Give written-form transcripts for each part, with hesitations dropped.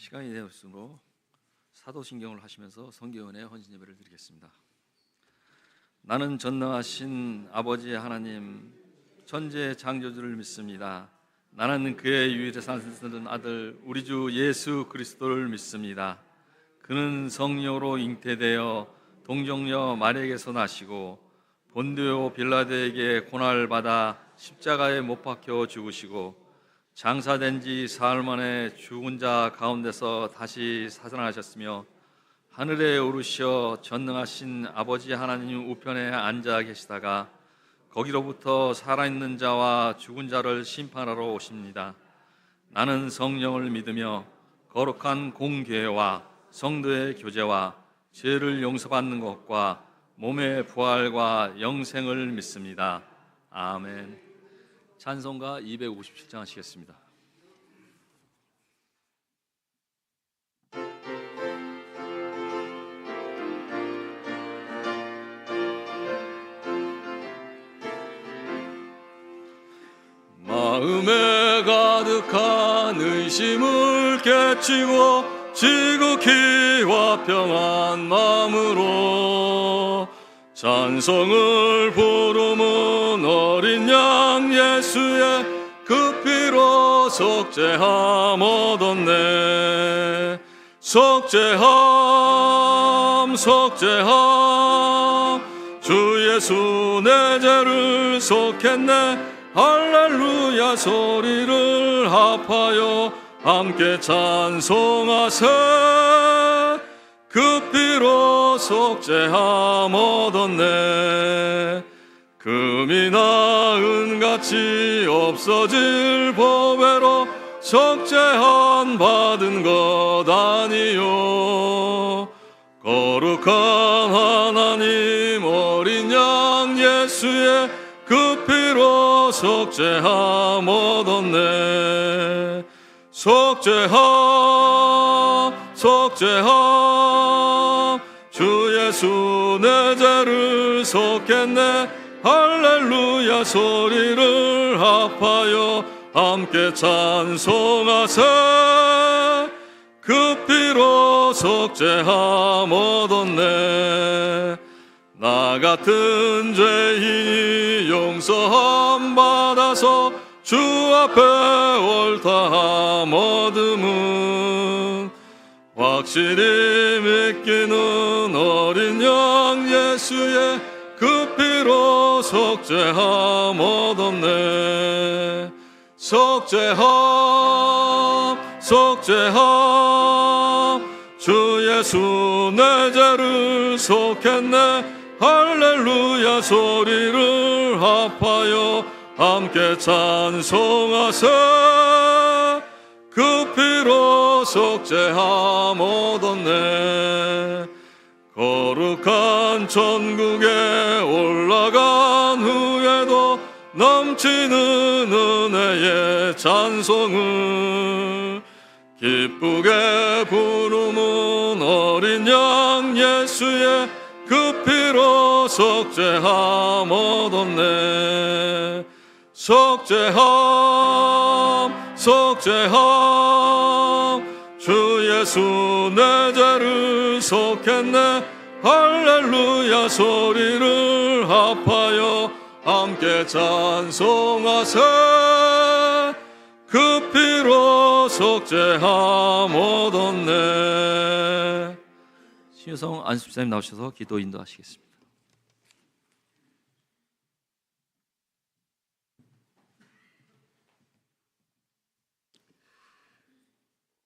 시간이 되었으므로 사도신경을 하시면서 성경은혜 헌신 예배를 드리겠습니다. 나는 전능하신 아버지 하나님 천지의 창조주를 믿습니다. 나는 그의 유일한 아들 우리 주 예수 그리스도를 믿습니다. 그는 성령으로 잉태되어 동정녀 마리아에게서 나시고 본디오 빌라도에게 고난을 받아 십자가에 못 박혀 죽으시고 장사된 지 사흘 만에 죽은 자 가운데서 다시 살아나셨으며 하늘에 오르시어 전능하신 아버지 하나님 우편에 앉아 계시다가 거기로부터 살아있는 자와 죽은 자를 심판하러 오십니다. 나는 성령을 믿으며 거룩한 공교회와 성도의 교제와 죄를 용서받는 것과 몸의 부활과 영생을 믿습니다. 아멘. 찬송가 257장 하시겠습니다. 마음에 가득한 의심을 깨치고 지극히와 평안 마음으로 찬송을 부르는 어린 양 예수의 그 피로 속죄함 얻었네. 속죄함 속죄함 주 예수 내 죄를 속했네. 할렐루야 소리를 합하여 함께 찬송하세. 그 피로 속죄함 얻었네. 금이나 은같이 없어질 보배로 속죄함 받은 것 아니요. 거룩한 하나님 어린 양 예수의 그 피로 속죄함 얻었네. 속죄함 속죄함 주 예수 내 죄를 속했네. 할렐루야 소리를 합하여 함께 찬송하세. 그 피로 속죄함 얻었네. 나 같은 죄인이 용서함 받아서 주 앞에 옳다함 얻음은 확실히 믿기는 어린 양 예수의 그 피로 속죄함 얻었네. 속죄함 속죄함 주 예수 내 죄를 속했네. 할렐루야 소리를 합하여 함께 찬송하세. 그 피로 속죄함 얻었네. 거룩한 천국에 올라간 후에도 넘치는 은혜의 찬송을 기쁘게 부르는 어린 양 예수의 그 피로 속죄함 얻었네. 속죄함 속죄함 주 예수 내 죄를 속했네. 할렐루야 소리를 합하여 함께 찬송하세. 그 피로 속죄함 얻었네. 신효성 안수집사님 나오셔서 기도 인도하시겠습니다.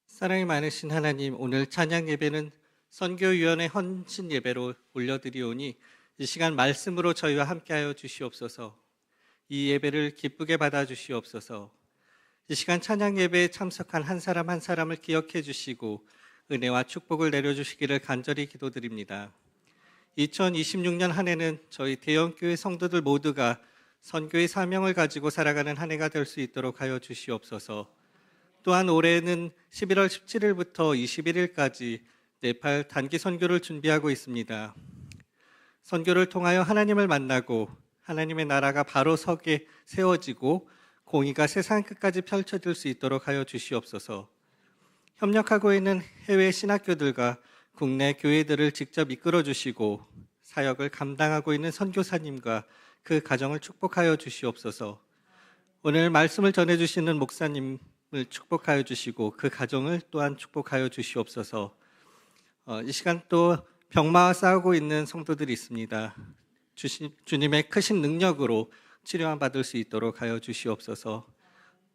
사랑이 많으신 하나님, 오늘 찬양 예배는 선교위원회 헌신 예배로 올려드리오니 이 시간 말씀으로 저희와 함께하여 주시옵소서. 이 예배를 기쁘게 받아주시옵소서. 이 시간 찬양 예배에 참석한 한 사람 한 사람을 기억해 주시고 은혜와 축복을 내려주시기를 간절히 기도드립니다. 2026년 한 해는 저희 대형교회 성도들 모두가 선교의 사명을 가지고 살아가는 한 해가 될 수 있도록 하여 주시옵소서. 또한 올해는 11월 17일부터 21일까지 네팔 단기 선교를 준비하고 있습니다. 선교를 통하여 하나님을 만나고 하나님의 나라가 바로 서게 세워지고 공의가 세상 끝까지 펼쳐질 수 있도록 하여 주시옵소서. 협력하고 있는 해외 신학교들과 국내 교회들을 직접 이끌어 주시고 사역을 감당하고 있는 선교사님과 그 가정을 축복하여 주시옵소서. 오늘 말씀을 전해 주시는 목사님을 축복하여 주시고 그 가정을 또한 축복하여 주시옵소서. 이 시간 또 병마와 싸우고 있는 성도들이 있습니다. 주님의 크신 능력으로 치료함 받을 수 있도록 하여 주시옵소서.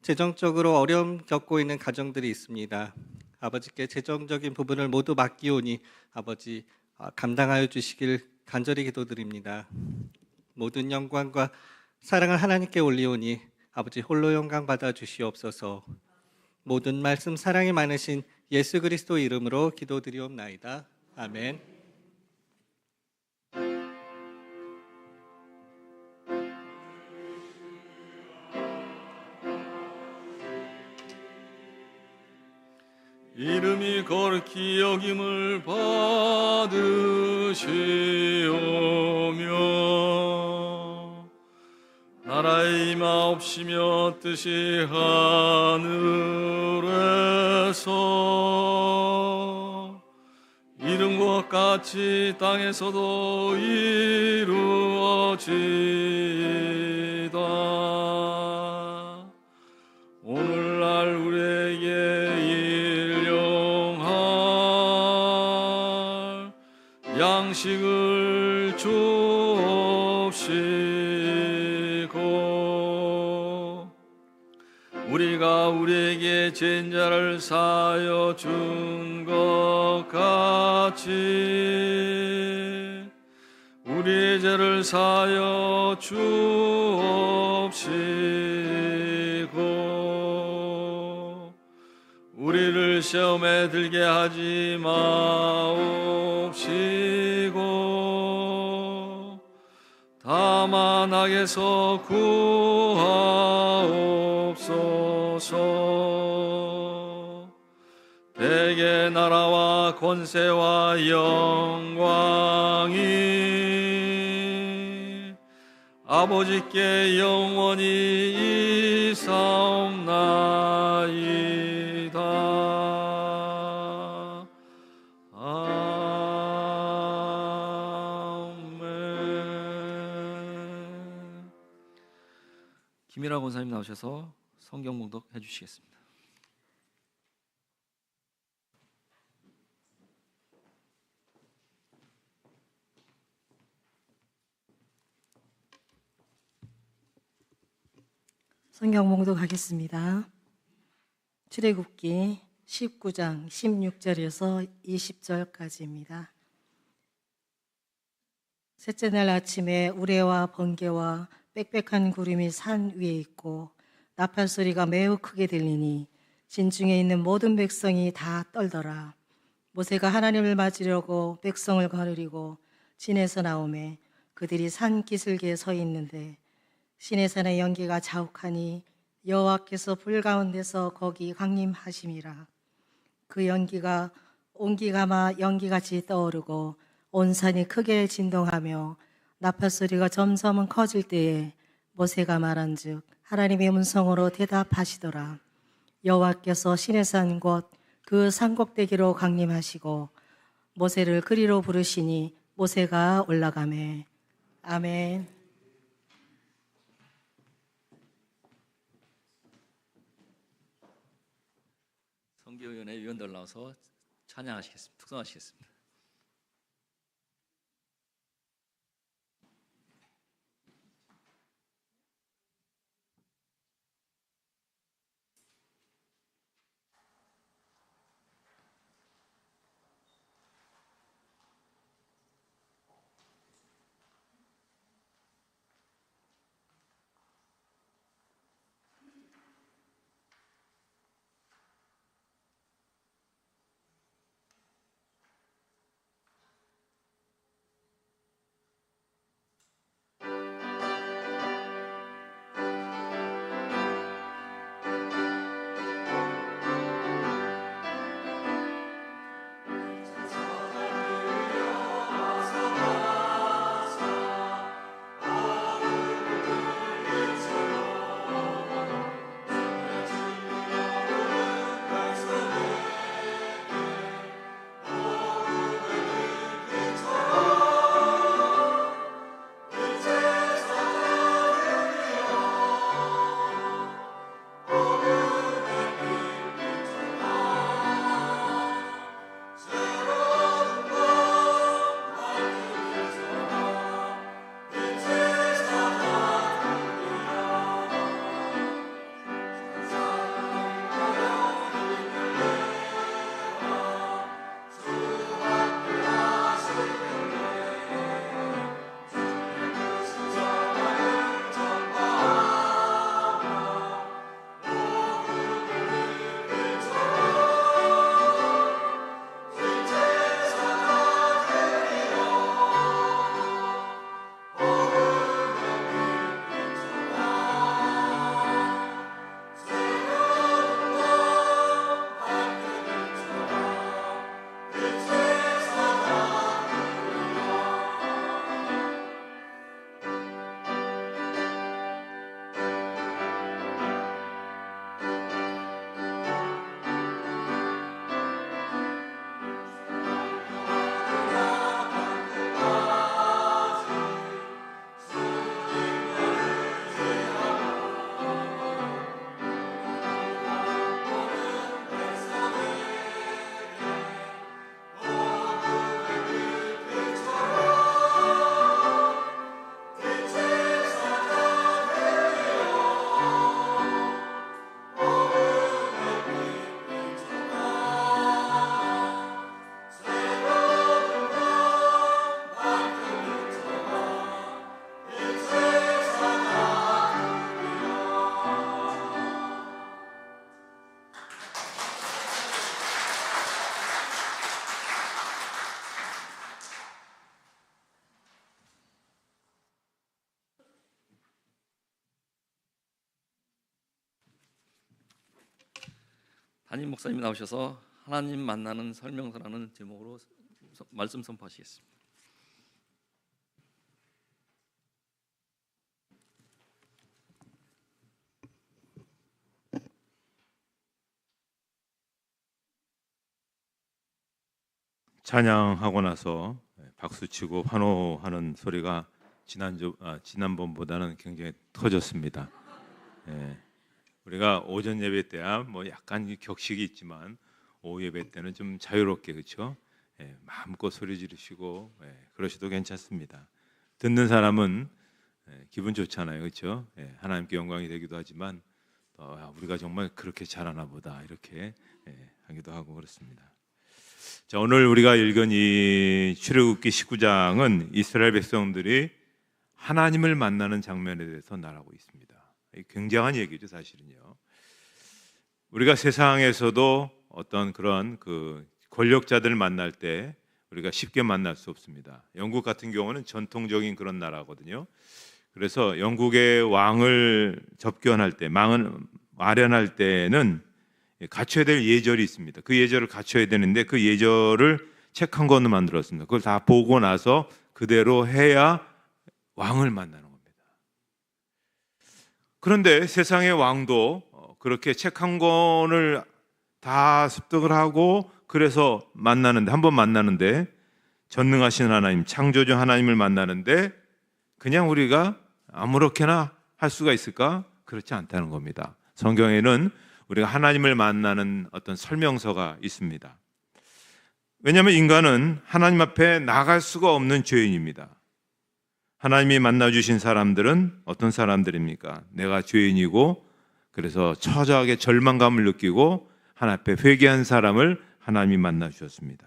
재정적으로 어려움 겪고 있는 가정들이 있습니다. 아버지께 재정적인 부분을 모두 맡기오니 아버지 감당하여 주시길 간절히 기도드립니다. 모든 영광과 사랑을 하나님께 올리오니 아버지 홀로 영광 받아 주시옵소서. 모든 말씀 사랑이 많으신 예수 그리스도 이름으로 기도드리옵나이다. 아멘. 이름이 거룩히 여김을 받으시오며 나라의 임하옵시며 뜻이 하늘에서 이룬 것 같이 땅에서도 이루어지이다. 오늘날 우리에게 일용할 양식을 주옵시고 우리가 우리에게 죄인자를 사하여 준 것 같이 우리의 죄를 사하여 주옵시고 우리를 시험에 들게 하지 마옵시고 다만 악에서 구하옵소서. 대개 나라와 권세와 영광이 아버지께 영원히 이사옵나이다. 아멘. 김일하 권사님 나오셔서 성경 봉독 해주시겠습니다. 성경 봉독하겠습니다. 출애굽기 19장 16절에서 20절까지입니다. 셋째 날 아침에 우레와 번개와 빽빽한 구름이 산 위에 있고 나팔 소리가 매우 크게 들리니 진중에 있는 모든 백성이 다 떨더라. 모세가 하나님을 맞으려고 백성을 거느리고 진에서 나오매 그들이 산 기슭에 서 있는데 시내산의 연기가 자욱하니 여호와께서 불 가운데서 거기 강림하심이라. 그 연기가 온기가마 연기같이 떠오르고 온 산이 크게 진동하며 나팔 소리가 점점 커질 때에 모세가 말한즉 하나님의 음성으로 대답하시더라. 여호와께서 시내산 곧 그 산꼭대기로 강림하시고 모세를 그리로 부르시니 모세가 올라가매. 아멘. 선교위원회 위원들 나와서 찬양하시겠습니다. 특성하시겠습니다. 한임 목사님 나오셔서 하나님 만나는 설명서라는 제목으로 말씀 선포하시겠습니다. 찬양하고 나서 박수치고 환호하는 소리가 지난번보다는 굉장히 터졌습니다. 우리가 오전 예배 때야 뭐 약간 격식이 있지만 오후 예배 때는 좀 자유롭게, 그렇죠? 마음껏 소리 지르시고 그러셔도 괜찮습니다. 듣는 사람은 기분 좋잖아요, 그렇죠? 하나님께 영광이 되기도 하지만 우리가 정말 그렇게 잘하나 보다 이렇게 하기도 하고 그렇습니다. 자, 오늘 우리가 읽은 이 출애굽기 19장은 이스라엘 백성들이 하나님을 만나는 장면에 대해서 말하고 있습니다. 굉장한 얘기죠, 사실은요. 우리가 세상에서도 어떤 그런 권력자들을 만날 때 우리가 쉽게 만날 수 없습니다. 영국 같은 경우는 전통적인 그런 나라거든요. 그래서 영국의 왕을 접견할 때, 왕을 아련할 때는 갖춰야 될 예절이 있습니다. 그 예절을 갖춰야 되는데 그 예절을 책 한 권을 만들었습니다. 그걸 다 보고 나서 그대로 해야 왕을 만나는 겁니다. 그런데 세상의 왕도 그렇게 책 한 권을 다 습득을 하고 그래서 한 번 만나는데, 전능하신 하나님, 창조주 하나님을 만나는데 그냥 우리가 아무렇게나 할 수가 있을까? 그렇지 않다는 겁니다. 성경에는 우리가 하나님을 만나는 어떤 설명서가 있습니다. 왜냐하면 인간은 하나님 앞에 나갈 수가 없는 죄인입니다. 하나님이 만나주신 사람들은 어떤 사람들입니까? 내가 죄인이고 그래서 처절하게 절망감을 느끼고 하나님 앞에 회개한 사람을 하나님이 만나주셨습니다.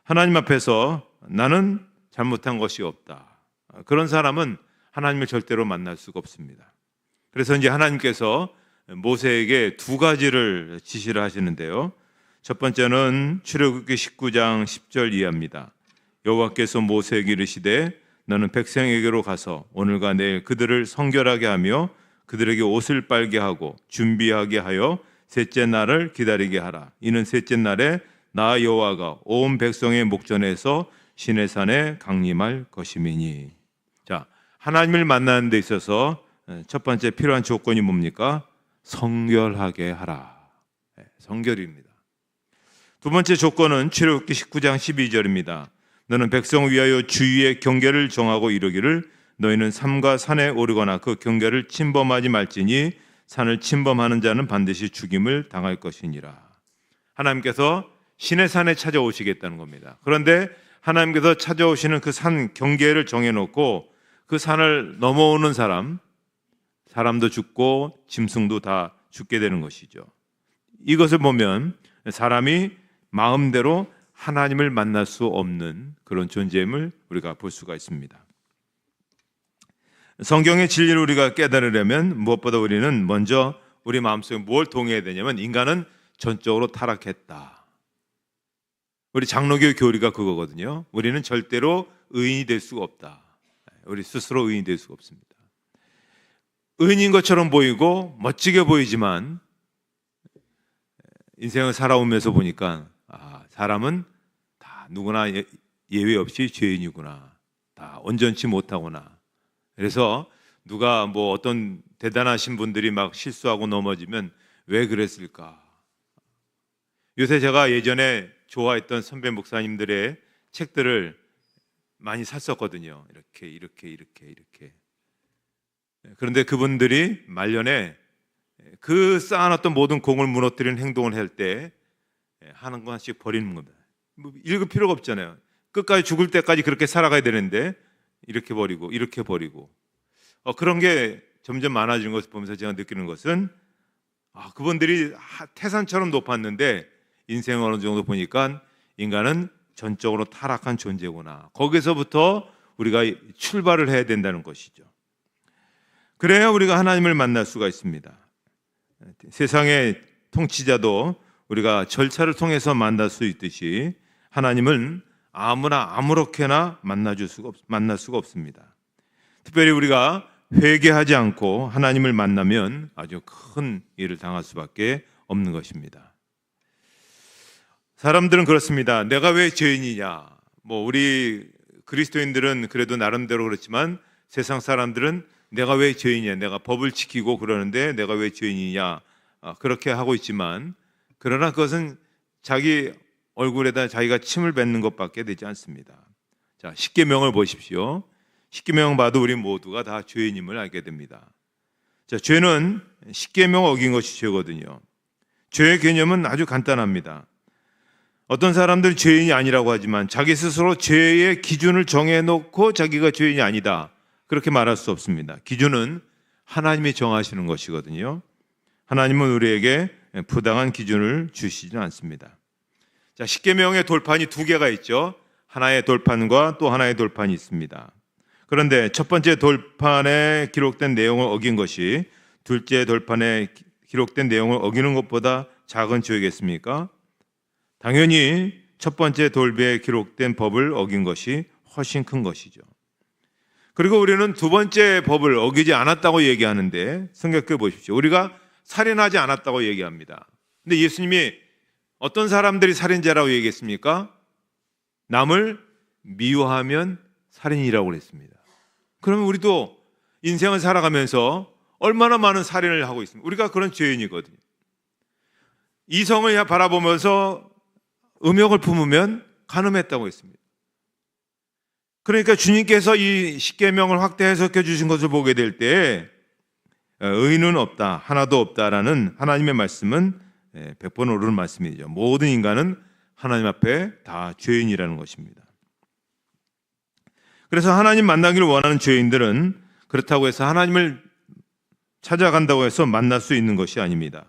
하나님 앞에서 나는 잘못한 것이 없다, 그런 사람은 하나님을 절대로 만날 수가 없습니다. 그래서 이제 하나님께서 모세에게 두 가지를 지시를 하시는데요. 첫 번째는 출애굽기 19장 10절 이하입니다. 여호와께서 모세에게 이르시되 너는 백성에게로 가서 오늘과 내일 그들을 성결하게 하며 그들에게 옷을 빨게 하고 준비하게 하여 셋째 날을 기다리게 하라. 이는 셋째 날에 나 여호와가 온 백성의 목전에서 시내산에 강림할 것임이니. 자, 하나님을 만나는 데 있어서 첫 번째 필요한 조건이 뭡니까? 성결하게 하라. 성결입니다. 두 번째 조건은 출애굽기 19장 12절입니다. 너는 백성을 위하여 주위의 경계를 정하고 이르기를 너희는 삼가 산에 오르거나 그 경계를 침범하지 말지니 산을 침범하는 자는 반드시 죽임을 당할 것이니라. 하나님께서 시내산에 찾아오시겠다는 겁니다. 그런데 하나님께서 찾아오시는 그 산 경계를 정해놓고 그 산을 넘어오는 사람도 죽고 짐승도 다 죽게 되는 것이죠. 이것을 보면 사람이 마음대로 하나님을 만날 수 없는 그런 존재임을 우리가 볼 수가 있습니다. 성경의 진리를 우리가 깨달으려면 무엇보다 우리는 먼저 우리 마음속에 뭘 동의해야 되냐면 인간은 전적으로 타락했다. 우리 장로교 교리가 그거거든요. 우리는 절대로 의인이 될 수가 없다. 우리 스스로 의인이 될 수가 없습니다. 의인인 것처럼 보이고 멋지게 보이지만 인생을 살아오면서 보니까 사람은 다 누구나 예외 없이 죄인이구나. 다 온전치 못하구나. 그래서 누가 뭐 어떤 대단하신 분들이 막 실수하고 넘어지면 왜 그랬을까? 요새 제가 예전에 좋아했던 선배 목사님들의 책들을 많이 샀었거든요. 이렇게. 그런데 그분들이 말년에 그 쌓아놨던 모든 공을 무너뜨리는 행동을 할 때 하는 거 하나씩 버리는 겁니다. 뭐 읽을 필요가 없잖아요. 끝까지 죽을 때까지 그렇게 살아가야 되는데 이렇게 버리고 그런 게 점점 많아지는 것을 보면서 제가 느끼는 것은 그분들이 태산처럼 높았는데 인생 어느 정도 보니까 인간은 전적으로 타락한 존재구나. 거기서부터 우리가 출발을 해야 된다는 것이죠. 그래야 우리가 하나님을 만날 수가 있습니다. 세상의 통치자도 우리가 절차를 통해서 만날 수 있듯이 하나님은 아무나 아무렇게나 만날 수가 없습니다. 특별히 우리가 회개하지 않고 하나님을 만나면 아주 큰 일을 당할 수밖에 없는 것입니다. 사람들은 그렇습니다. 내가 왜 죄인이냐? 우리 그리스도인들은 그래도 나름대로 그렇지만 세상 사람들은 내가 왜 죄인이냐? 내가 법을 지키고 그러는데 내가 왜 죄인이냐? 그렇게 하고 있지만, 그러나 그것은 자기 얼굴에다 자기가 침을 뱉는 것밖에 되지 않습니다. 자, 십계명을 보십시오. 십계명 봐도 우리 모두가 다 죄인임을 알게 됩니다. 자, 죄는 십계명 어긴 것이 죄거든요. 죄의 개념은 아주 간단합니다. 어떤 사람들은 죄인이 아니라고 하지만 자기 스스로 죄의 기준을 정해놓고 자기가 죄인이 아니다, 그렇게 말할 수 없습니다. 기준은 하나님이 정하시는 것이거든요. 하나님은 우리에게 부당한 기준을 주시지 않습니다. 자, 십계명의 돌판이 두 개가 있죠. 하나의 돌판과 또 하나의 돌판이 있습니다. 그런데 첫 번째 돌판에 기록된 내용을 어긴 것이 둘째 돌판에 기록된 내용을 어기는 것보다 작은 죄겠습니까? 당연히 첫 번째 돌배에 기록된 법을 어긴 것이 훨씬 큰 것이죠. 그리고 우리는 두 번째 법을 어기지 않았다고 얘기하는데, 생각해 보십시오. 우리가 살인하지 않았다고 얘기합니다. 근데 예수님이 어떤 사람들이 살인자라고 얘기했습니까? 남을 미워하면 살인이라고 그랬습니다. 그러면 우리도 인생을 살아가면서 얼마나 많은 살인을 하고 있습니까? 우리가 그런 죄인이거든요. 이성을 바라보면서 음욕을 품으면 간음했다고 했습니다. 그러니까 주님께서 이 십계명을 확대 해석해 주신 것을 보게 될 때 의인은 없다, 하나도 없다라는 하나님의 말씀은 100번 오르는 말씀이죠. 모든 인간은 하나님 앞에 다 죄인이라는 것입니다. 그래서 하나님 만나기를 원하는 죄인들은 그렇다고 해서 하나님을 찾아간다고 해서 만날 수 있는 것이 아닙니다.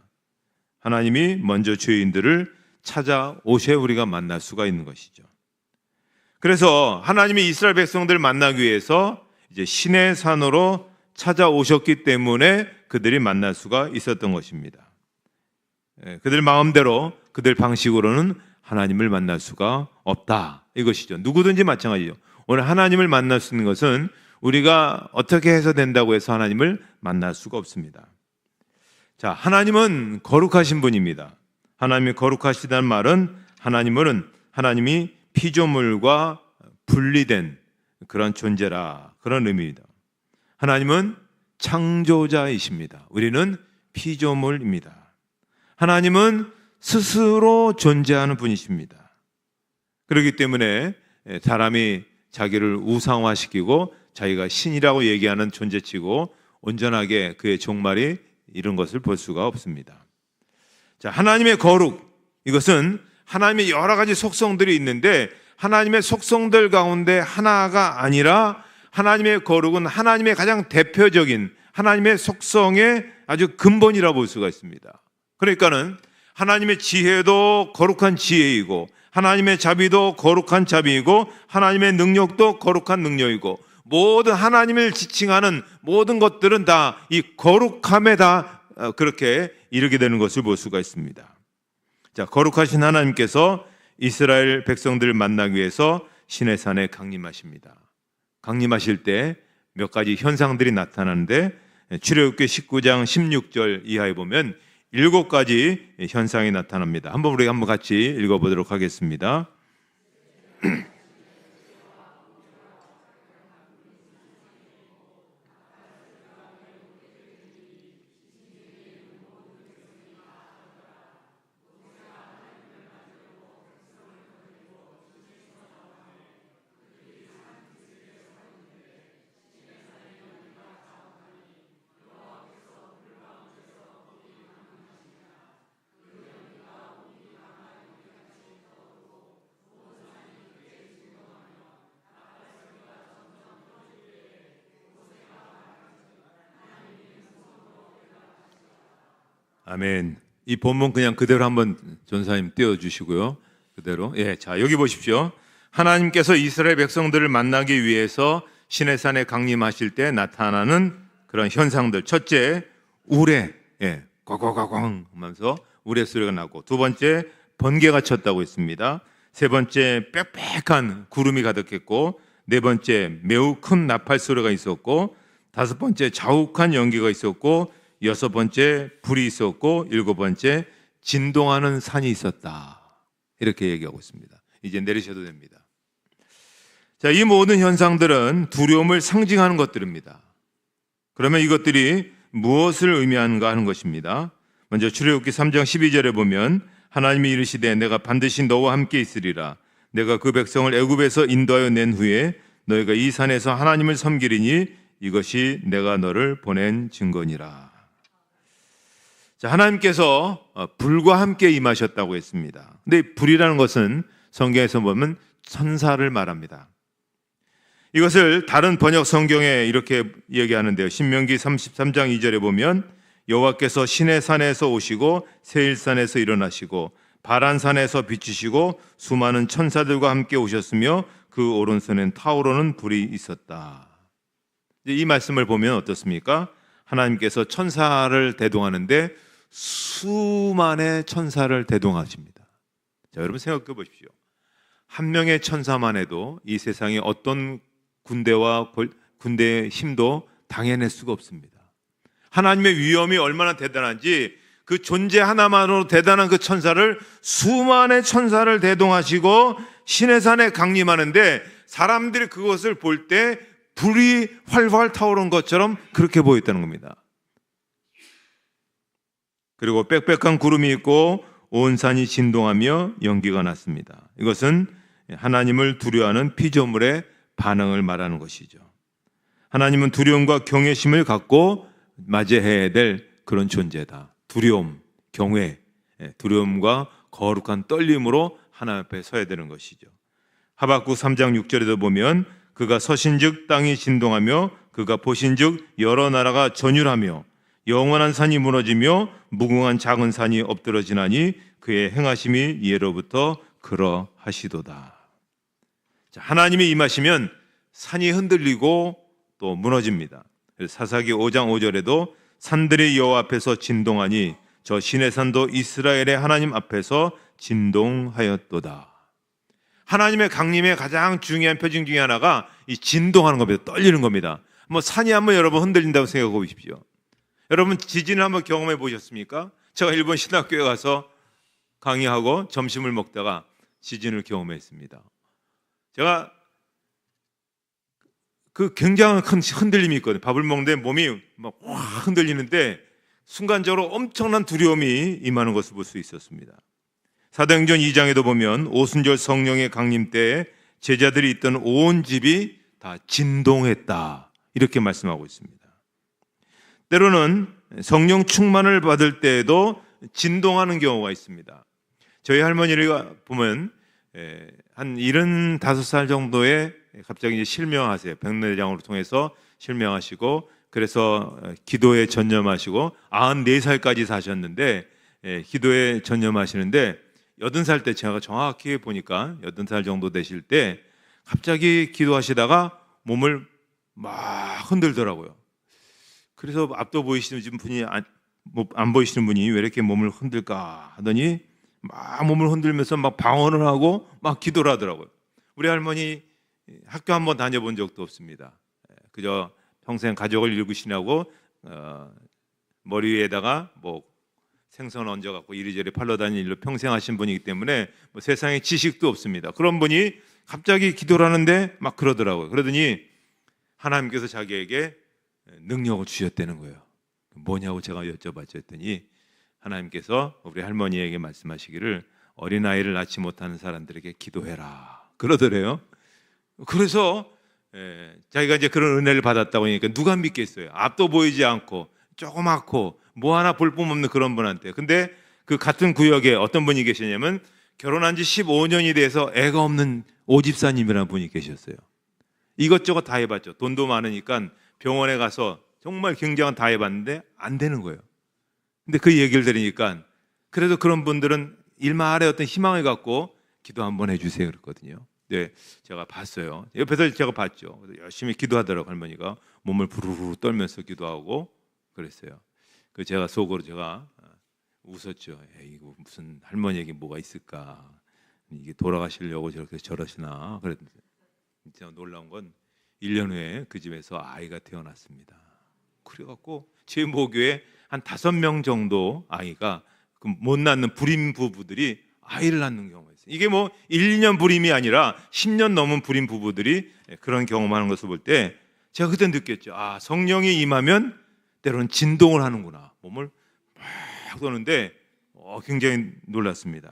하나님이 먼저 죄인들을 찾아오셔야 우리가 만날 수가 있는 것이죠. 그래서 하나님이 이스라엘 백성들을 만나기 위해서 이제 신의 산으로 찾아오셨기 때문에 그들이 만날 수가 있었던 것입니다. 그들 마음대로 그들 방식으로는 하나님을 만날 수가 없다, 이것이죠. 누구든지 마찬가지죠. 오늘 하나님을 만날 수 있는 것은 우리가 어떻게 해서 된다고 해서 하나님을 만날 수가 없습니다. 자, 하나님은 거룩하신 분입니다. 하나님이 거룩하시다는 말은 하나님이 피조물과 분리된 그런 존재라, 그런 의미입니다. 하나님은 창조자이십니다. 우리는 피조물입니다. 하나님은 스스로 존재하는 분이십니다. 그렇기 때문에 사람이 자기를 우상화시키고 자기가 신이라고 얘기하는 존재치고 온전하게 그의 종말이 이런 것을 볼 수가 없습니다. 자, 하나님의 거룩, 이것은 하나님의 여러 가지 속성들이 있는데 하나님의 속성들 가운데 하나가 아니라 하나님의 거룩은 하나님의 가장 대표적인 하나님의 속성의 아주 근본이라고 볼 수가 있습니다. 그러니까는 하나님의 지혜도 거룩한 지혜이고 하나님의 자비도 거룩한 자비이고 하나님의 능력도 거룩한 능력이고 모든 하나님을 지칭하는 모든 것들은 다 이 거룩함에 다 그렇게 이르게 되는 것을 볼 수가 있습니다. 자, 거룩하신 하나님께서 이스라엘 백성들을 만나기 위해서 시내산에 강림하십니다. 강림하실 때 몇 가지 현상들이 나타나는데 출애굽기 19장 16절 이하에 보면 7가지 현상이 나타납니다. 우리 한번 같이 읽어보도록 하겠습니다. 아멘. 이 본문 그냥 그대로 한번 전사님 띄워주시고요. 그대로. 자, 여기 보십시오. 하나님께서 이스라엘 백성들을 만나기 위해서 시내산에 강림하실 때 나타나는 그런 현상들. 첫째, 우레. 꽝꽝꽝꽝 하면서 우레 소리가 나고, 두 번째, 번개가 쳤다고 했습니다. 세 번째, 빽빽한 구름이 가득했고, 네 번째, 매우 큰 나팔 소리가 있었고, 다섯 번째, 자욱한 연기가 있었고, 여섯 번째, 불이 있었고, 일곱 번째, 진동하는 산이 있었다. 이렇게 얘기하고 있습니다. 이제 내리셔도 됩니다. 자, 이 모든 현상들은 두려움을 상징하는 것들입니다. 그러면 이것들이 무엇을 의미하는가 하는 것입니다. 먼저 출애굽기 3장 12절에 보면 하나님이 이르시되 내가 반드시 너와 함께 있으리라. 내가 그 백성을 애굽에서 인도하여 낸 후에 너희가 이 산에서 하나님을 섬기리니 이것이 내가 너를 보낸 증거니라. 자, 하나님께서 불과 함께 임하셨다고 했습니다. 근데 불이라는 것은 성경에서 보면 천사를 말합니다. 이것을 다른 번역 성경에 이렇게 얘기하는데요. 신명기 33장 2절에 보면 여호와께서 시내산에서 오시고 세일산에서 일어나시고 바란산에서 비추시고 수많은 천사들과 함께 오셨으며 그 오른손엔 타오르는 불이 있었다. 이 말씀을 보면 어떻습니까? 하나님께서 천사를 대동하는데 수만의 천사를 대동하십니다. 자, 여러분 생각해 보십시오. 한 명의 천사만 해도 이 세상에 어떤 군대의 힘도 당해낼 수가 없습니다. 하나님의 위엄이 얼마나 대단한지 그 존재 하나만으로 대단한 그 천사를 수만의 천사를 대동하시고 시내산에 강림하는데 사람들이 그것을 볼 때 불이 활활 타오르는 것처럼 그렇게 보였다는 겁니다. 그리고 빽빽한 구름이 있고 온 산이 진동하며 연기가 났습니다. 이것은 하나님을 두려워하는 피조물의 반응을 말하는 것이죠. 하나님은 두려움과 경외심을 갖고 맞이해야 될 그런 존재다. 두려움, 경외, 두려움과 거룩한 떨림으로 하나님 앞에 서야 되는 것이죠. 하박국 3장 6절에도 보면 그가 서신즉 땅이 진동하며 그가 보신즉 여러 나라가 전율하며 영원한 산이 무너지며 무궁한 작은 산이 엎드러지나니 그의 행하심이 예로부터 그러하시도다. 자, 하나님이 임하시면 산이 흔들리고 또 무너집니다. 사사기 5장 5절에도 산들이 여호와 앞에서 진동하니 저 시내산도 이스라엘의 하나님 앞에서 진동하였도다. 하나님의 강림의 가장 중요한 표징 중에 하나가 이 진동하는 겁니다. 떨리는 겁니다. 뭐 산이 한번 여러분 흔들린다고 생각해 보십시오. 여러분 지진을 한번 경험해 보셨습니까? 제가 일본 신학교에 가서 강의하고 점심을 먹다가 지진을 경험했습니다. 제가 그 굉장한 큰 흔들림이 있거든요. 밥을 먹는데 몸이 막 확 흔들리는데 순간적으로 엄청난 두려움이 임하는 것을 볼 수 있었습니다. 사도행전 2장에도 보면 오순절 성령의 강림 때에 제자들이 있던 온 집이 다 진동했다. 이렇게 말씀하고 있습니다. 때로는 성령 충만을 받을 때에도 진동하는 경우가 있습니다. 저희 할머니가 보면 한 75살 정도에 갑자기 이제 실명하세요. 백내장으로 통해서 실명하시고 그래서 기도에 전념하시고 94살까지 사셨는데 기도에 전념하시는데 80살 때 제가 정확히 보니까 80살 정도 되실 때 갑자기 기도하시다가 몸을 막 흔들더라고요. 그래서 앞도 보이시는 분이 안 보이시는 분이 왜 이렇게 몸을 흔들까 하더니 막 몸을 흔들면서 막 방언을 하고 막 기도를 하더라고요. 우리 할머니 학교 한번 다녀본 적도 없습니다. 그저 평생 가족을 일구시냐고 머리 위에다가 뭐 생선 얹어갖고 이리저리 팔러 다니는 일로 평생 하신 분이기 때문에 뭐 세상에 지식도 없습니다. 그런 분이 갑자기 기도를 하는데 막 그러더라고요. 그러더니 하나님께서 자기에게 능력을 주셨다는 거예요. 뭐냐고 제가 여쭤봤죠. 했더니 하나님께서 우리 할머니에게 말씀하시기를 어린아이를 낳지 못하는 사람들에게 기도해라 그러더래요. 그래서 자기가 이제 그런 은혜를 받았다고 하니까 누가 믿겠어요. 앞도 보이지 않고 조그맣고 뭐 하나 볼품없는 그런 분한테. 근데 그 같은 구역에 어떤 분이 계시냐면 결혼한 지 15년이 돼서 애가 없는 오집사님이라는 분이 계셨어요. 이것저것 다 해봤죠. 돈도 많으니까 병원에 가서 정말 굉장한 다 해봤는데 안 되는 거예요. 근데 그 얘기를 들으니까 그래도 그런 분들은 일말의 어떤 희망을 갖고 기도 한번 해주세요 그랬거든요. 네, 제가 봤어요. 옆에서 제가 봤죠. 열심히 기도하더라고 할머니가 몸을 부르르 떨면서 기도하고 그랬어요. 그 제가 속으로 제가 웃었죠. 이거 무슨 할머니에게 뭐가 있을까? 이게 돌아가시려고 저렇게 저러시나? 그랬는데 진짜 놀라운 건 1년 후에 그 집에서 아이가 태어났습니다. 그래갖고 제 모교에 한 5명 정도 아이가 못 낳는 불임 부부들이 아이를 낳는 경우가 있어요. 있어요. 이게 뭐 1, 2년 불임이 아니라 10년 넘은 불임 부부들이 그런 경험하는 것을 볼 때 제가 그때 느꼈죠. 아, 성령이 임하면 때로는 진동을 하는구나. 몸을 막 도는데 굉장히 놀랐습니다.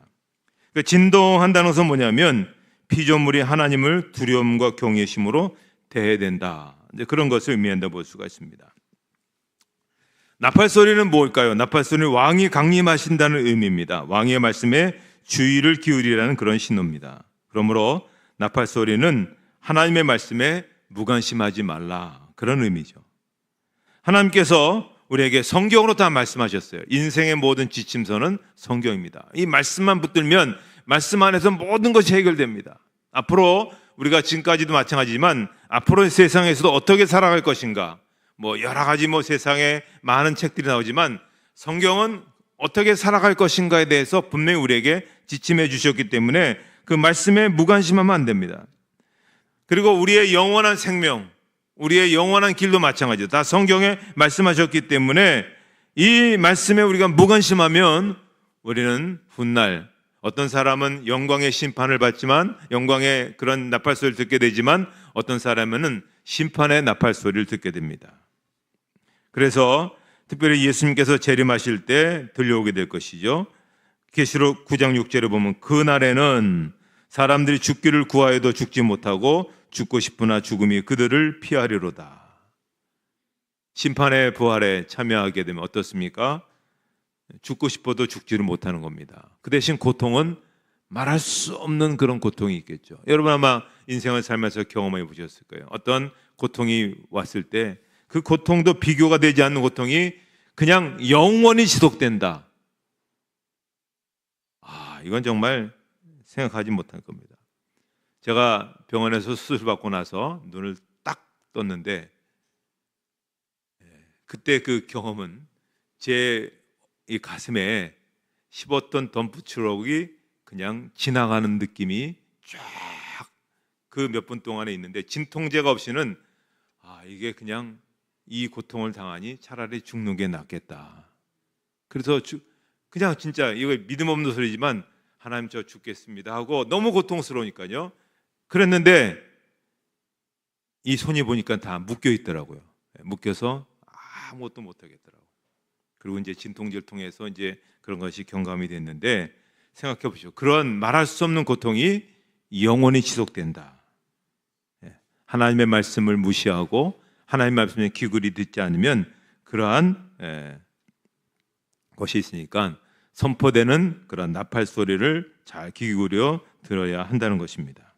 그 진동한다는 것은 뭐냐면 피조물이 하나님을 두려움과 경외심으로 대해야 된다. 이제 그런 것을 의미한다 볼 수가 있습니다. 나팔 소리는 뭘까요? 나팔 소리는 왕이 강림하신다는 의미입니다. 왕의 말씀에 주의를 기울이라는 그런 신호입니다. 그러므로 나팔 소리는 하나님의 말씀에 무관심하지 말라, 그런 의미죠. 하나님께서 우리에게 성경으로 다 말씀하셨어요. 인생의 모든 지침서는 성경입니다. 이 말씀만 붙들면 말씀 안에서 모든 것이 해결됩니다. 앞으로 우리가 지금까지도 마찬가지지만 앞으로 세상에서도 어떻게 살아갈 것인가, 뭐 여러 가지 세상에 많은 책들이 나오지만 성경은 어떻게 살아갈 것인가에 대해서 분명히 우리에게 지침해 주셨기 때문에 그 말씀에 무관심하면 안 됩니다. 그리고 우리의 영원한 생명, 우리의 영원한 길도 마찬가지죠. 다 성경에 말씀하셨기 때문에 이 말씀에 우리가 무관심하면 우리는 훗날 어떤 사람은 영광의 심판을 받지만, 영광의 그런 나팔 소리를 듣게 되지만 어떤 사람은 심판의 나팔 소리를 듣게 됩니다. 그래서 특별히 예수님께서 재림하실 때 들려오게 될 것이죠. 계시록 9장 6절에 보면 그날에는 사람들이 죽기를 구하여도 죽지 못하고 죽고 싶으나 죽음이 그들을 피하리로다. 심판의 부활에 참여하게 되면 어떻습니까? 죽고 싶어도 죽지를 못하는 겁니다. 그 대신 고통은 말할 수 없는 그런 고통이 있겠죠. 여러분 아마 인생을 살면서 경험해 보셨을 거예요. 어떤 고통이 왔을 때 그 고통도 비교가 되지 않는 고통이 그냥 영원히 지속된다. 이건 정말 생각하지 못할 겁니다. 제가 병원에서 수술받고 나서 눈을 딱 떴는데 그때 그 경험은 제 이 가슴에 15톤 덤프트럭이 그냥 지나가는 느낌이 쫙 그 몇 분 동안에 있는데 진통제가 없이는 이게 그냥 이 고통을 당하니 차라리 죽는 게 낫겠다. 그래서 그냥 진짜 이거 믿음 없는 소리지만 하나님 저 죽겠습니다 하고 너무 고통스러우니까요. 그랬는데 이 손이 보니까 다 묶여 있더라고요. 묶여서 아무것도 못 하겠더라고요. 그리고 이제 진통제를 통해서 이제 그런 것이 경감이 됐는데 생각해 보시죠. 그런 말할 수 없는 고통이 영원히 지속된다. 하나님의 말씀을 무시하고 하나님의 말씀에 귀걸이 듣지 않으면 그러한 것이 있으니까 선포되는 그런 나팔 소리를 잘 귀 기울여 들어야 한다는 것입니다.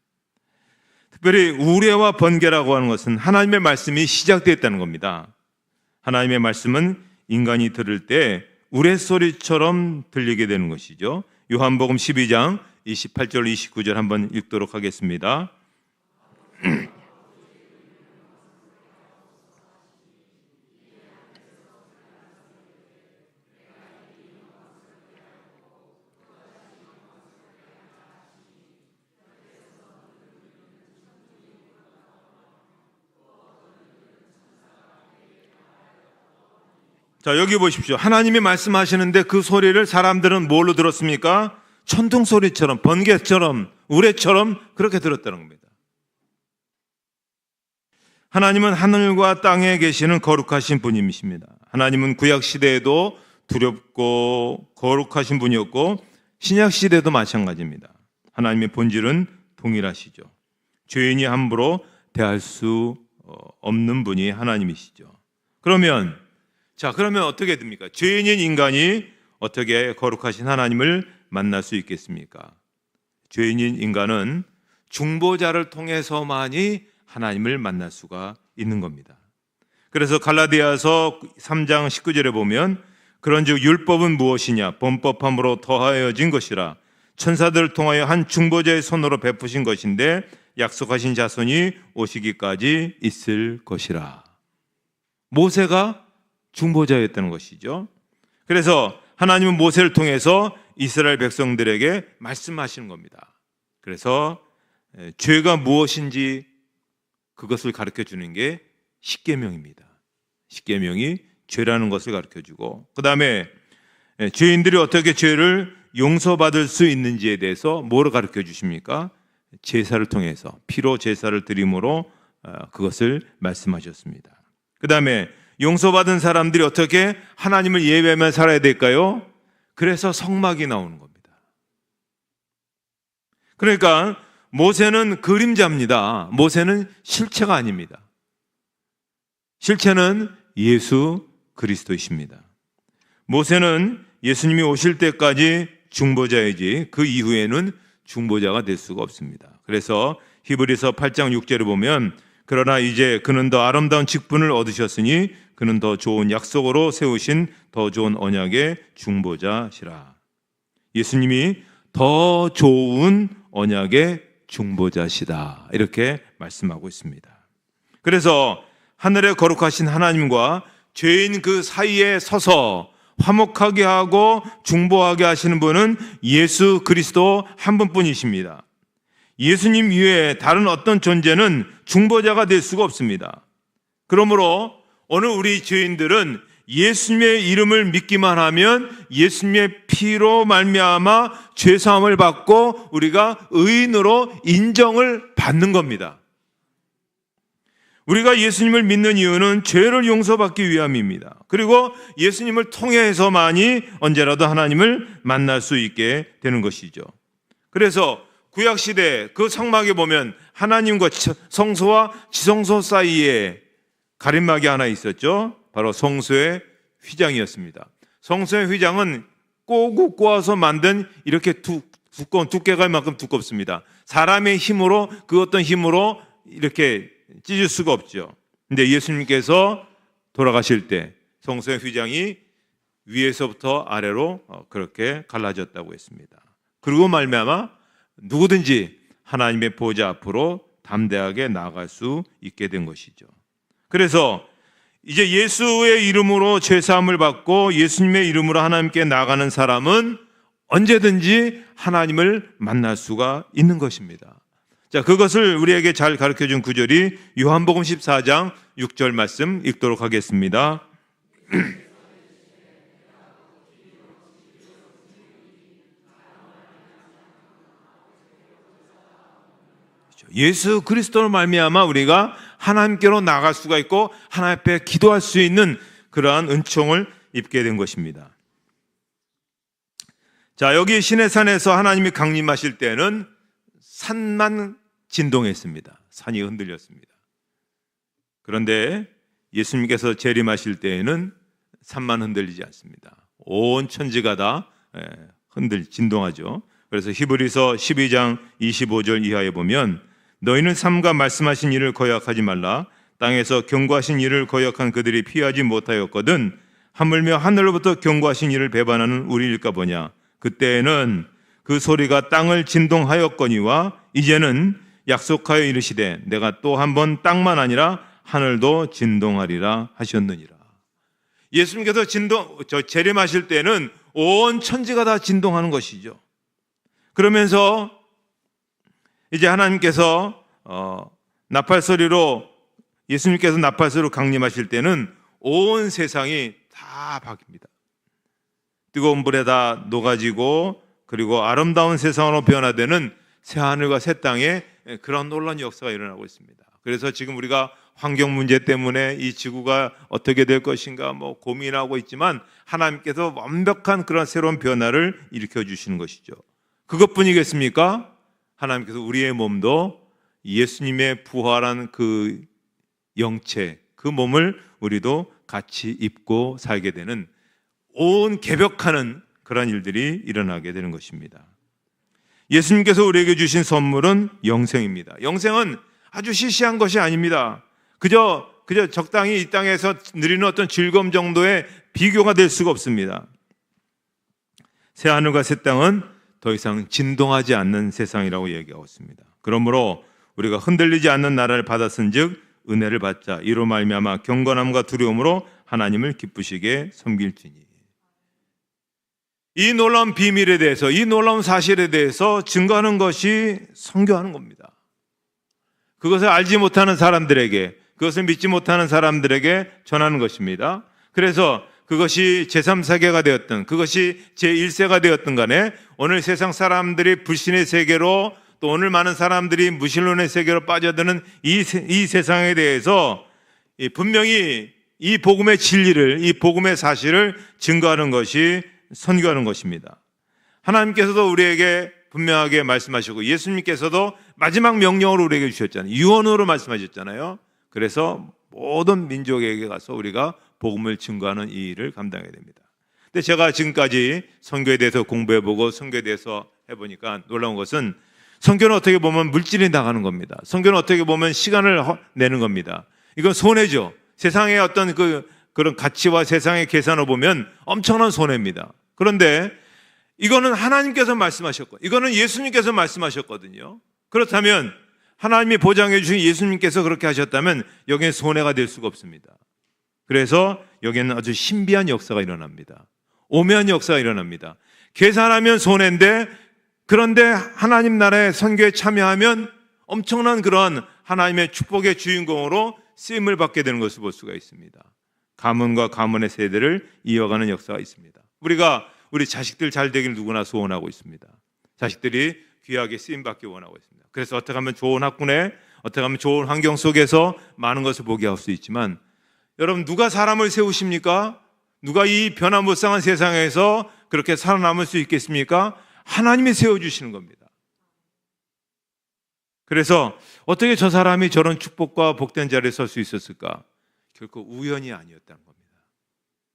특별히 우레와 번개라고 하는 것은 하나님의 말씀이 시작되었다는 겁니다. 하나님의 말씀은 인간이 들을 때 우레소리처럼 들리게 되는 것이죠. 요한복음 12장 28절 29절 한번 읽도록 하겠습니다. 자, 여기 보십시오. 하나님이 말씀하시는데 그 소리를 사람들은 뭘로 들었습니까? 천둥 소리처럼, 번개처럼, 우레처럼 그렇게 들었다는 겁니다. 하나님은 하늘과 땅에 계시는 거룩하신 분이십니다. 하나님은 구약 시대에도 두렵고 거룩하신 분이었고 신약 시대도 마찬가지입니다. 하나님의 본질은 동일하시죠. 죄인이 함부로 대할 수 없는 분이 하나님이시죠. 그러면 어떻게 됩니까? 죄인인 인간이 어떻게 거룩하신 하나님을 만날 수 있겠습니까? 죄인인 인간은 중보자를 통해서만이 하나님을 만날 수가 있는 겁니다. 그래서 갈라디아서 3장 19절에 보면 그런즉 율법은 무엇이냐? 범법함으로 더하여진 것이라 천사들을 통하여 한 중보자의 손으로 베푸신 것인데 약속하신 자손이 오시기까지 있을 것이라. 모세가 중보자였다는 것이죠. 그래서 하나님은 모세를 통해서 이스라엘 백성들에게 말씀하시는 겁니다. 그래서 죄가 무엇인지 그것을 가르쳐 주는 게 십계명입니다. 십계명이 죄라는 것을 가르쳐 주고 그 다음에 죄인들이 어떻게 죄를 용서받을 수 있는지에 대해서 뭐를 가르쳐 주십니까? 제사를 통해서, 피로 제사를 드림으로 그것을 말씀하셨습니다. 그 다음에 용서받은 사람들이 어떻게 하나님을 예배하며 살아야 될까요? 그래서 성막이 나오는 겁니다. 그러니까 모세는 그림자입니다. 모세는 실체가 아닙니다. 실체는 예수 그리스도이십니다. 모세는 예수님이 오실 때까지 중보자이지 그 이후에는 중보자가 될 수가 없습니다. 그래서 히브리서 8장 6절에 보면 그러나 이제 그는 더 아름다운 직분을 얻으셨으니 그는 더 좋은 약속으로 세우신 더 좋은 언약의 중보자시라. 예수님이 더 좋은 언약의 중보자시다. 이렇게 말씀하고 있습니다. 그래서 하늘의 거룩하신 하나님과 죄인 그 사이에 서서 화목하게 하고 중보하게 하시는 분은 예수 그리스도 한 분뿐이십니다. 예수님 이외에 다른 어떤 존재는 중보자가 될 수가 없습니다. 그러므로 오늘 우리 죄인들은 예수님의 이름을 믿기만 하면 예수님의 피로 말미암아 죄사함을 받고 우리가 의인으로 인정을 받는 겁니다. 우리가 예수님을 믿는 이유는 죄를 용서받기 위함입니다. 그리고 예수님을 통해서만이 언제라도 하나님을 만날 수 있게 되는 것이죠. 그래서 구약시대 그 성막에 보면 하나님과 성소와 지성소 사이에 가림막이 하나 있었죠. 바로 성소의 휘장이었습니다. 성소의 휘장은 꼬고 꼬아서 만든 이렇게 두꺼운 두께가 만큼 두껍습니다. 사람의 힘으로 그 어떤 힘으로 이렇게 찢을 수가 없죠. 근데 예수님께서 돌아가실 때 성소의 휘장이 위에서부터 아래로 그렇게 갈라졌다고 했습니다. 그리고 말미암아 누구든지 하나님의 보좌 앞으로 담대하게 나아갈 수 있게 된 것이죠. 그래서 이제 예수의 이름으로 죄사함을 받고 예수님의 이름으로 하나님께 나아가는 사람은 언제든지 하나님을 만날 수가 있는 것입니다. 자, 그것을 우리에게 잘 가르쳐준 구절이 요한복음 14장 6절 말씀 읽도록 하겠습니다. 예수 그리스도로 말미암아 우리가 하나님께로 나갈 수가 있고 하나님 앞에 기도할 수 있는 그러한 은총을 입게 된 것입니다. 자, 여기 시내산에서 하나님이 강림하실 때는 산만 진동했습니다. 산이 흔들렸습니다. 그런데 예수님께서 재림하실 때에는 산만 흔들리지 않습니다. 온 천지가 다 진동하죠. 그래서 히브리서 12장 25절 이하에 보면 너희는 삼가 말씀하신 일을 거역하지 말라. 땅에서 경고하신 일을 거역한 그들이 피하지 못하였거든 하물며 하늘로부터 경고하신 일을 배반하는 우리일까 보냐. 그때에는 그 소리가 땅을 진동하였거니와 이제는 약속하여 이르시되 내가 또 한 번 땅만 아니라 하늘도 진동하리라 하셨느니라. 예수님께서 재림하실 때는 온 천지가 다 진동하는 것이죠. 그러면서 이제 하나님께서 나팔소리로 예수님께서 나팔소리로 강림하실 때는 온 세상이 다 바뀝니다. 뜨거운 불에 다 녹아지고 그리고 아름다운 세상으로 변화되는 새 하늘과 새 땅에 그런 놀라운 역사가 일어나고 있습니다. 그래서 지금 우리가 환경 문제 때문에 이 지구가 어떻게 될 것인가 고민하고 있지만 하나님께서 완벽한 그런 새로운 변화를 일으켜 주시는 것이죠. 그것뿐이겠습니까? 하나님께서 우리의 몸도 예수님의 부활한 그 영체, 그 몸을 우리도 같이 입고 살게 되는 온 개벽하는 그런 일들이 일어나게 되는 것입니다. 예수님께서 우리에게 주신 선물은 영생입니다. 영생은 아주 시시한 것이 아닙니다. 그저 적당히 이 땅에서 누리는 어떤 즐거움 정도의 비교가 될 수가 없습니다. 새 하늘과 새 땅은 더 이상 진동하지 않는 세상이라고 얘기하고 있습니다. 그러므로 우리가 흔들리지 않는 나라를 받았은즉 은혜를 받자. 이로 말미암아 경건함과 두려움으로 하나님을 기쁘시게 섬길지니. 이 놀라운 비밀에 대해서, 이 놀라운 사실에 대해서 증거하는 것이 선교하는 겁니다. 그것을 알지 못하는 사람들에게, 그것을 믿지 못하는 사람들에게 전하는 것입니다. 그래서 그것이 제3세계가 되었든 그것이 제1세가 되었든 간에 오늘 세상 사람들이 불신의 세계로 또 오늘 많은 사람들이 무신론의 세계로 빠져드는 이 세상에 대해서 분명히 이 복음의 진리를, 이 복음의 사실을 증거하는 것이 선교하는 것입니다. 하나님께서도 우리에게 분명하게 말씀하시고 예수님께서도 마지막 명령으로 우리에게 주셨잖아요. 유언으로 말씀하셨잖아요. 그래서 모든 민족에게 가서 우리가 복음을 증거하는 이 일을 감당해야 됩니다. 근데 제가 지금까지 선교에 대해서 공부해보고 선교에 대해서 해보니까 놀라운 것은 선교는 어떻게 보면 물질이 나가는 겁니다. 선교는 어떻게 보면 시간을 내는 겁니다. 이건 손해죠. 세상의 어떤 그런 가치와 세상의 계산을 보면 엄청난 손해입니다. 그런데 이거는 하나님께서 말씀하셨고, 이거는 예수님께서 말씀하셨거든요. 그렇다면 하나님이 보장해 주신 예수님께서 그렇게 하셨다면 여기는 손해가 될 수가 없습니다. 그래서 여기는 아주 신비한 역사가 일어납니다. 오묘한 역사가 일어납니다. 계산하면 손해인데, 그런데 하나님 나라의 선교에 참여하면 엄청난 그런 하나님의 축복의 주인공으로 쓰임을 받게 되는 것을 볼 수가 있습니다. 가문과 가문의 세대를 이어가는 역사가 있습니다. 우리가 우리 자식들 잘 되기를 누구나 소원하고 있습니다. 자식들이 귀하게 쓰임받기 원하고 있습니다. 그래서 어떻게 하면 좋은 학군에, 어떻게 하면 좋은 환경 속에서 많은 것을 보게 할 수 있지만, 여러분 누가 사람을 세우십니까? 누가 이 변화무쌍한 세상에서 그렇게 살아남을 수 있겠습니까? 하나님이 세워주시는 겁니다. 그래서 어떻게 저 사람이 저런 축복과 복된 자리에 설 수 있었을까? 결코 우연이 아니었다는 겁니다.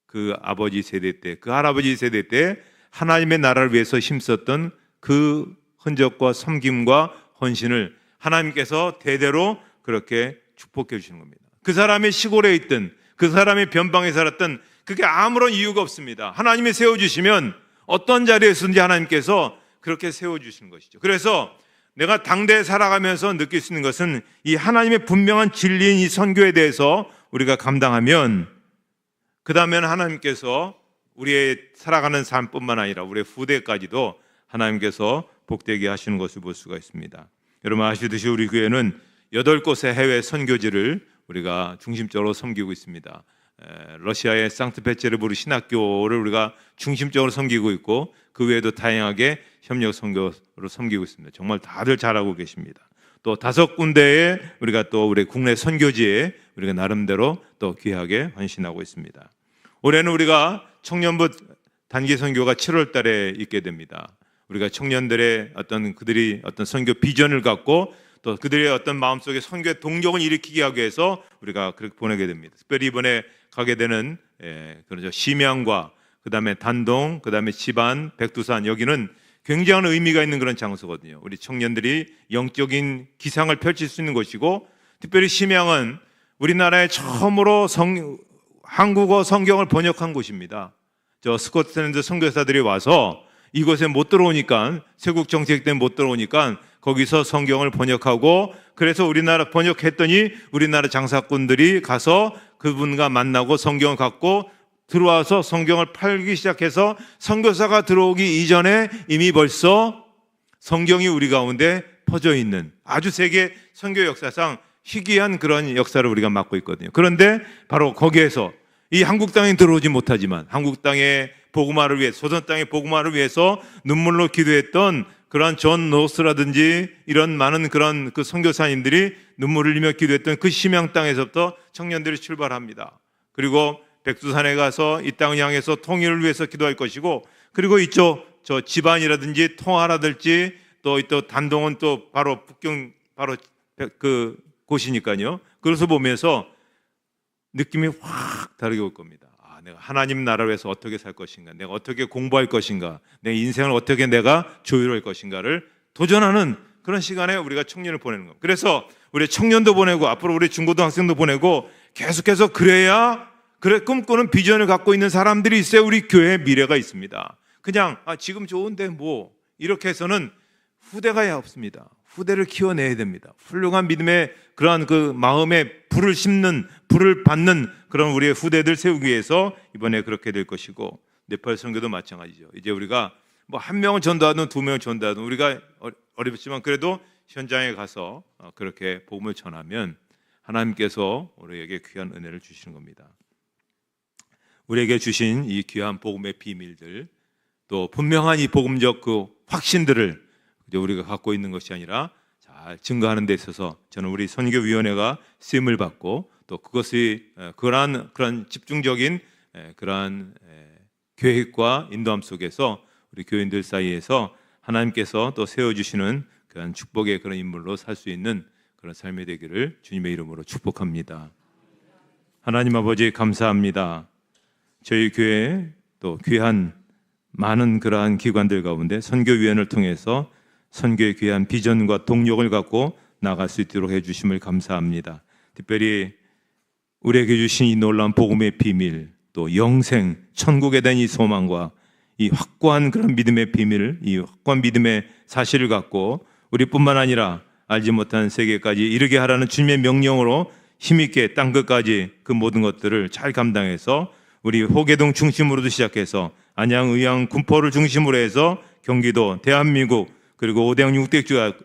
그 아버지 세대 때, 그 할아버지 세대 때 하나님의 나라를 위해서 힘썼던 그 흔적과 섬김과 헌신을 하나님께서 대대로 그렇게 축복해 주시는 겁니다. 그 사람이 시골에 있든 그 사람이 변방에 살았든 그게 아무런 이유가 없습니다. 하나님이 세워주시면 어떤 자리에서든지 하나님께서 그렇게 세워주시는 것이죠. 그래서 내가 당대에 살아가면서 느낄 수 있는 것은 이 하나님의 분명한 진리인 이 선교에 대해서 우리가 감당하면, 그 다음에는 하나님께서 우리의 살아가는 삶뿐만 아니라 우리의 후대까지도 하나님께서 복되게 하시는 것을 볼 수가 있습니다. 여러분 아시듯이 우리 교회는 8곳의 해외 선교지를 우리가 중심적으로 섬기고 있습니다. 러시아의 상트페테르부르 신학교를 우리가 중심적으로 섬기고 있고, 그 외에도 다양하게 협력 선교로 섬기고 있습니다. 정말 다들 잘하고 계십니다. 또 5군데의 우리가 또 우리 국내 선교지에 우리가 나름대로 또 귀하게 헌신하고 있습니다. 올해는 우리가 청년부 단기 선교가 7월 달에 있게 됩니다. 우리가 청년들의 그들이 어떤 선교 비전을 갖고 또 그들의 어떤 마음속에 선교의 동력을 일으키게 하기 위해서 우리가 그렇게 보내게 됩니다. 특별히 이번에 가게 되는 그렇죠. 심양과 그다음에 단동, 그다음에 지반, 백두산, 여기는 굉장한 의미가 있는 그런 장소거든요. 우리 청년들이 영적인 기상을 펼칠 수 있는 곳이고, 특별히 심양은 우리나라에 처음으로 한국어 성경을 번역한 곳입니다. 저 스코틀랜드 선교사들이 와서 이곳에 못 들어오니까, 세국 정책 때문에 못 들어오니까 거기서 성경을 번역하고, 그래서 우리나라 번역했더니 우리나라 장사꾼들이 가서 그분과 만나고 성경을 갖고 들어와서 성경을 팔기 시작해서 선교사가 들어오기 이전에 이미 벌써 성경이 우리 가운데 퍼져 있는 아주 세계 선교 역사상 희귀한 그런 역사를 우리가 맡고 있거든요. 그런데 바로 거기에서 이 한국 땅에 들어오지 못하지만 한국 땅의 복음화를 위해, 소선 땅의 복음화를 위해서 눈물로 기도했던 그런 존 노스라든지 이런 많은 그런 그 선교사님들이 눈물을 흘리며 기도했던 그 심양 땅에서부터 청년들이 출발합니다. 그리고 백두산에 가서 이 땅을 향해서 통일을 위해서 기도할 것이고, 그리고 이쪽 저 지반이라든지 통화라든지 또 단동은 또 바로 북경 바로 그 곳이니까요. 그래서 보면서 느낌이 확 다르게 올 겁니다. 내가 하나님 나라를 위해서 어떻게 살 것인가, 내가 어떻게 공부할 것인가, 내 인생을 어떻게 내가 조율할 것인가를 도전하는 그런 시간에 우리가 청년을 보내는 겁니다. 그래서 우리 청년도 보내고 앞으로 우리 중고등학생도 보내고 계속해서 그래야 꿈꾸는 비전을 갖고 있는 사람들이 있어야 우리 교회의 미래가 있습니다. 그냥 지금 좋은데 뭐 이렇게 해서는 후대가 없습니다. 후대를 키워내야 됩니다. 훌륭한 믿음의 그러한 그 마음에 불을 심는, 불을 받는 그런 우리의 후대들 세우기 위해서 이번에 그렇게 될 것이고, 네팔 선교도 마찬가지죠. 이제 우리가 뭐 한 명을 전도하든 2명을 전도하든 우리가 어렵지만 그래도 현장에 가서 그렇게 복음을 전하면 하나님께서 우리에게 귀한 은혜를 주시는 겁니다. 우리에게 주신 이 귀한 복음의 비밀들, 또 분명한 이 복음적 그 확신들을 우리가 갖고 있는 것이 아니라 잘 증거하는 데 있어서 저는 우리 선교위원회가 쓰임을 받고 또 그것이 그러한 집중적인 그러한 계획과 인도함 속에서 우리 교인들 사이에서 하나님께서 또 세워주시는 그런 축복의 그런 인물로 살 수 있는 그런 삶이 되기를 주님의 이름으로 축복합니다. 하나님 아버지 감사합니다. 저희 교회 또 귀한 많은 그러한 기관들 가운데 선교위원회를 통해서 선교의 귀한 비전과 동력을 갖고 나갈 수 있도록 해주심을 감사합니다. 특별히 우리에게 주신 이 놀라운 복음의 비밀, 또 영생, 천국에 대한 이 소망과 이 확고한 그런 믿음의 비밀, 이 확고한 믿음의 사실을 갖고 우리뿐만 아니라 알지 못한 세계까지 이르게 하라는 주님의 명령으로 힘있게 땅끝까지 그 모든 것들을 잘 감당해서 우리 호계동 중심으로도 시작해서 안양, 의왕, 군포를 중심으로 해서 경기도, 대한민국 그리고 5대양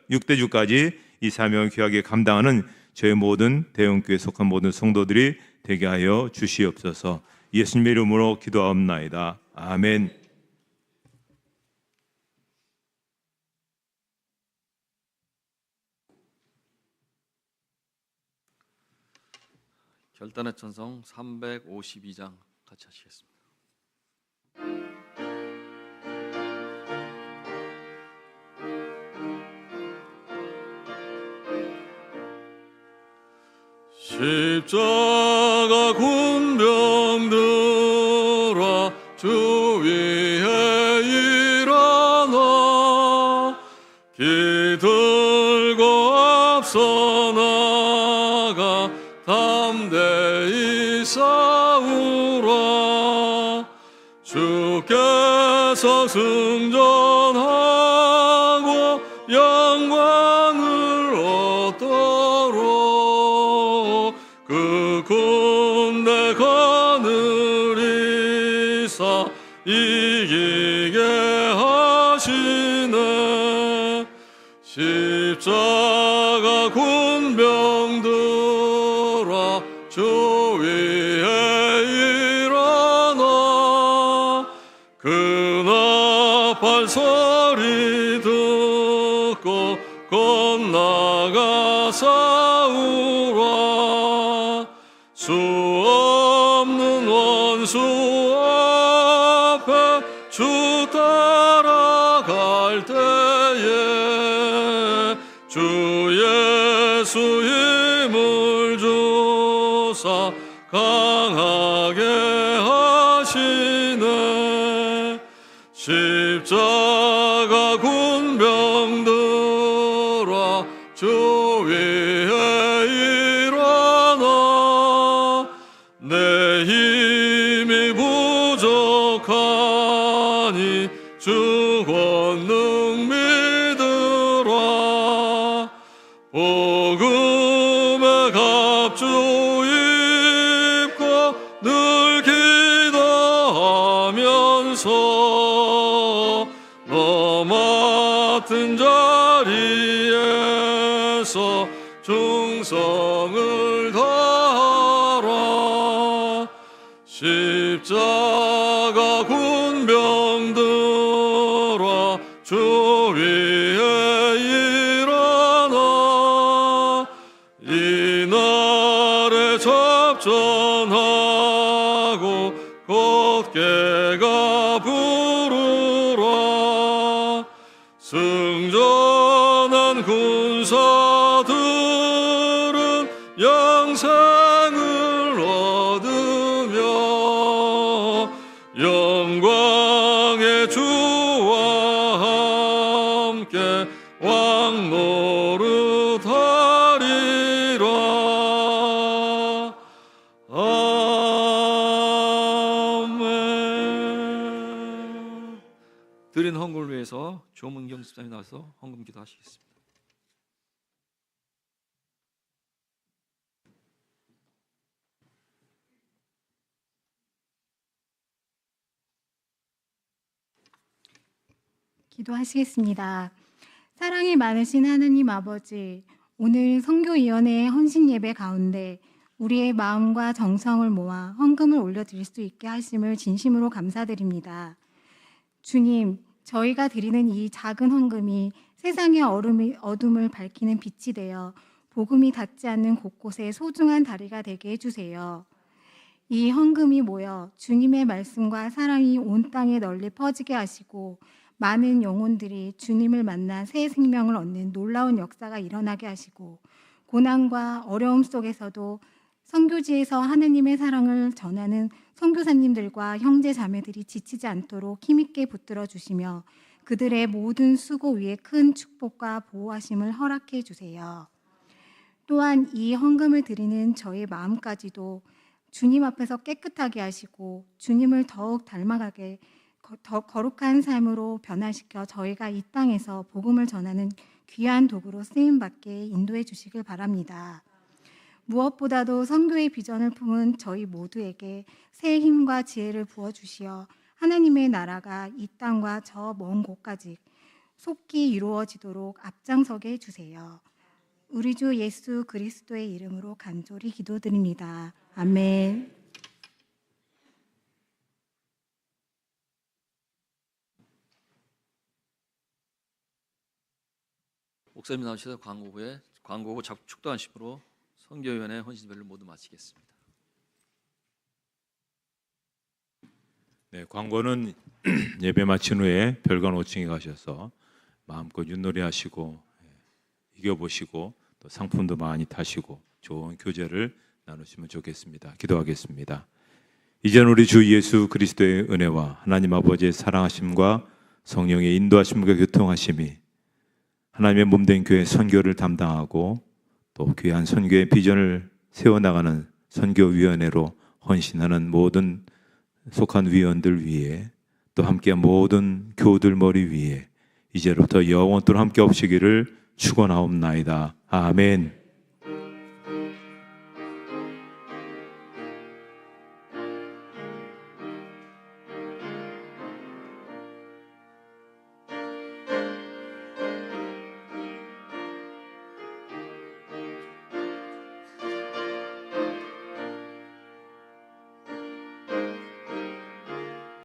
6대주까지 이 사명을 귀하게 감당하는 저희 모든 대형교회에 속한 모든 성도들이 되게 하여 주시옵소서. 예수님의 이름으로 기도하옵나이다. 아멘. 결단의 천성 352장 같이 하시겠습니다. 십자가 군병들아 주 위에 일어나 기들고 앞서 나가 담대히 싸우라. 주께서 승전하고 영광을 얻도록 그 군대 거느리사 이기게 하시네. 십자가 군병들아 주 위에 일어나 그 나팔 소리 듣고 건나가 싸우라. 수 없는 원수 앞에 주 따라갈 때에 주 예수 힘을 주사 강하게 하시네. 십자가 군병들아 주 위에 일어나 내 힘이 부족하니 주 권능 믿으라. 복음의 갑주 입고 늘 기도하면서 너 맡은 자리에서 충성을 다하라. 십자가 군병들아 주 위에 일어나 이날에 접전하고 곧게가 부르라. 승전한 군사들은 영생을 얻으며 영광의 주와 함께 왕노릇하리라. 아멘. 드린 헌금을 위해서 조문경 집사님 나와서 헌금 기도하시겠습니다. 기도하시겠습니다. 사랑이 많으신 하느님 아버지, 오늘 선교위원회의 헌신 예배 가운데 우리의 마음과 정성을 모아 헌금을 올려드릴 수 있게 하심을 진심으로 감사드립니다. 주님, 저희가 드리는 이 작은 헌금이 세상의 어둠을 밝히는 빛이 되어 복음이 닿지 않는 곳곳에 소중한 다리가 되게 해주세요. 이 헌금이 모여 주님의 말씀과 사랑이 온 땅에 널리 퍼지게 하시고 많은 영혼들이 주님을 만나 새 생명을 얻는 놀라운 역사가 일어나게 하시고 고난과 어려움 속에서도 선교지에서 하느님의 사랑을 전하는 선교사님들과 형제 자매들이 지치지 않도록 힘있게 붙들어 주시며 그들의 모든 수고 위에 큰 축복과 보호하심을 허락해 주세요. 또한 이 헌금을 드리는 저의 마음까지도 주님 앞에서 깨끗하게 하시고 주님을 더욱 닮아가게 더 거룩한 삶으로 변화시켜 저희가 이 땅에서 복음을 전하는 귀한 도구로 쓰임받게 인도해 주시길 바랍니다. 무엇보다도 선교의 비전을 품은 저희 모두에게 새 힘과 지혜를 부어주시어 하나님의 나라가 이 땅과 저 먼 곳까지 속히 이루어지도록 앞장서게 해주세요. 우리 주 예수 그리스도의 이름으로 간절히 기도드립니다. 아멘. 목사님 나오셔서 광고 후 축도하심으로 선교위원회 헌신예배를 모두 마치겠습니다. 네, 광고는 예배 마친 후에 별관 5층에 가셔서 마음껏 윷놀이하시고 이겨보시고 또 상품도 많이 타시고 좋은 교제를 나누시면 좋겠습니다. 기도하겠습니다. 이제는 우리 주 예수 그리스도의 은혜와 하나님 아버지의 사랑하심과 성령의 인도하심과 교통하심이 하나님의 몸된 교회 선교를 담당하고 또 귀한 선교의 비전을 세워나가는 선교위원회로 헌신하는 모든 속한 위원들 위에 또 함께 모든 교우들 머리 위에 이제로부터 영원토록 함께 없으기를 축원하옵나이다. 아멘.